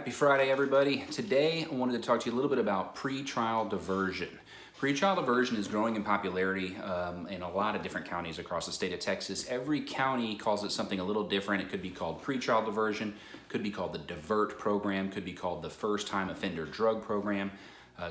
Happy Friday, everybody. Today, I wanted to talk to you a little bit about pre-trial diversion. Pre-trial diversion is growing in popularity in a lot of different counties across the state of Texas. Every county calls it something a little different. It could be called pre-trial diversion, could be called the divert program, could be called the first-time offender drug program,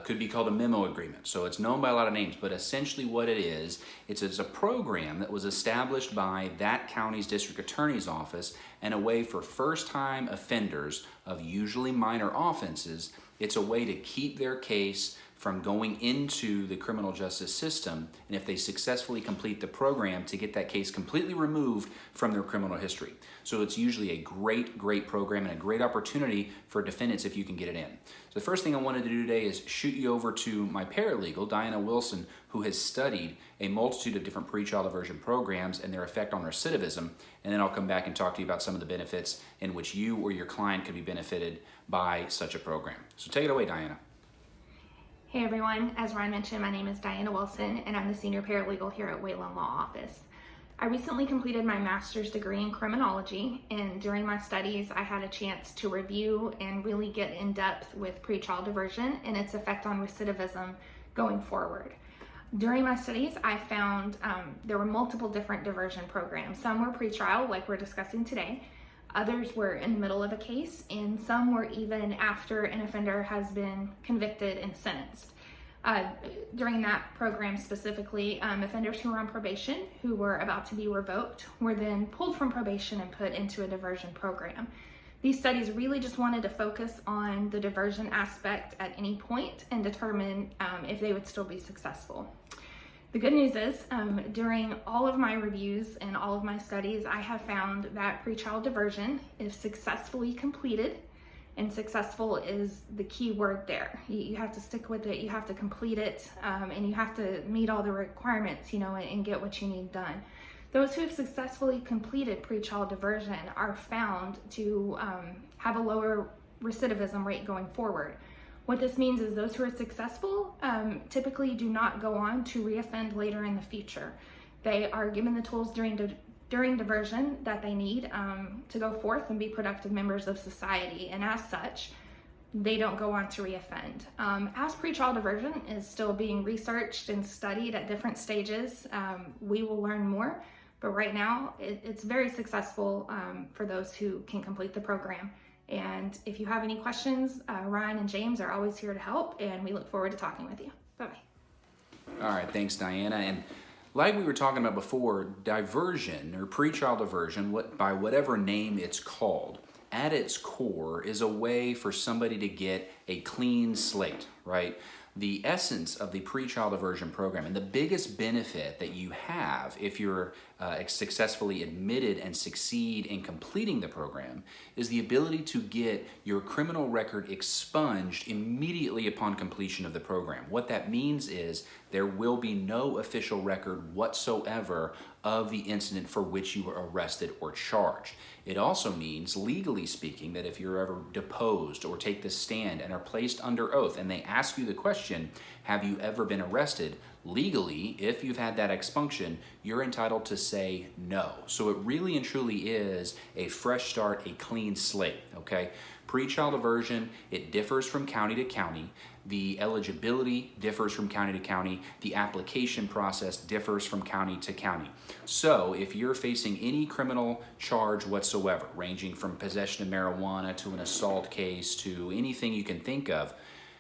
could be called a memo agreement. So it's known by a lot of names, but essentially what it is, it's a program that was established by that county's district attorney's office and a way for first-time offenders of usually minor offenses. It's a way to keep their case from going into the criminal justice system, and if they successfully complete the program, to get that case completely removed from their criminal history. So it's usually a great program and a great opportunity for defendants if you can get it in. So the first thing I wanted to do today is shoot you over to my paralegal, Diana Wilson, who has studied a multitude of different pre-trial diversion programs and their effect on recidivism, and then I'll come back and talk to you about some of the benefits in which you or your client could be benefited by such a program. So take it away, Diana. Hey everyone, as Ryne mentioned, my name is Diana Wilson and I'm the senior paralegal here at Whalen Law Office. I recently completed my master's degree in criminology, and during my studies I had a chance to review and really get in depth with pre-trial diversion and its effect on recidivism going forward. During my studies I found there were multiple different diversion programs. Some were pre-trial, like we're discussing today. Others were in the middle of a case, and some were even after an offender has been convicted and sentenced. During that program specifically, offenders who were on probation, who were about to be revoked, were then pulled from probation and put into a diversion program. These studies really just wanted to focus on the diversion aspect at any point and determine if they would still be successful. The good news is, during all of my reviews and all of my studies, I have found that pre-trial diversion, if successfully completed, and successful is the key word there. You have to stick with it, you have to complete it, and you have to meet all the requirements, and get what you need done. Those who have successfully completed pre-trial diversion are found to have a lower recidivism rate going forward. What this means is those who are successful typically do not go on to reoffend later in the future. They are given the tools during diversion that they need to go forth and be productive members of society, and as such, they don't go on to reoffend. As pre-trial diversion is still being researched and studied at different stages, we will learn more, but right now it's very successful for those who can complete the program. And if you have any questions, Ryan and James are always here to help, and we look forward to talking with you. Bye-bye. All right, thanks, Diana. And like we were talking about before, diversion or pre-trial diversion, by whatever name it's called, at its core is a way for somebody to get a clean slate, right? The essence of the pre-trial diversion program, and the biggest benefit that you have if you're successfully admitted and succeed in completing the program, is the ability to get your criminal record expunged immediately upon completion of the program. What that means is there will be no official record whatsoever of the incident for which you were arrested or charged. It also means, legally speaking, that if you're ever deposed or take the stand and are placed under oath and they ask you the question, have you ever been arrested? Legally, if you've had that expunction, you're entitled to say no. So it really and truly is a fresh start, a clean slate, okay? Pre-trial diversion, it differs from county to county. The eligibility differs from county to county. The application process differs from county to county. So if you're facing any criminal charge whatsoever, ranging from possession of marijuana to an assault case to anything you can think of,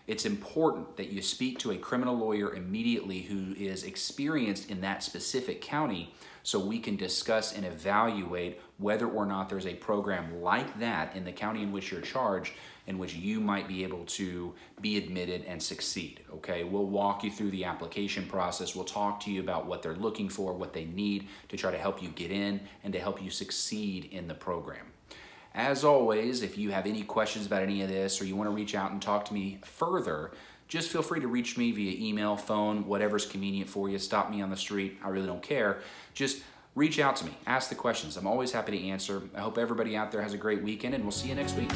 it's important that you speak to a criminal lawyer immediately who is experienced in that specific county, so we can discuss and evaluate whether or not there's a program like that in the county in which you're charged, in which you might be able to be admitted and succeed, okay? We'll walk you through the application process. We'll talk to you about what they're looking for, what they need to try to help you get in and to help you succeed in the program. As always, if you have any questions about any of this or you want to reach out and talk to me further, just feel free to reach me via email, phone, whatever's convenient for you. Stop me on the street. I really don't care. Just reach out to me. Ask the questions. I'm always happy to answer. I hope everybody out there has a great weekend, and we'll see you next week.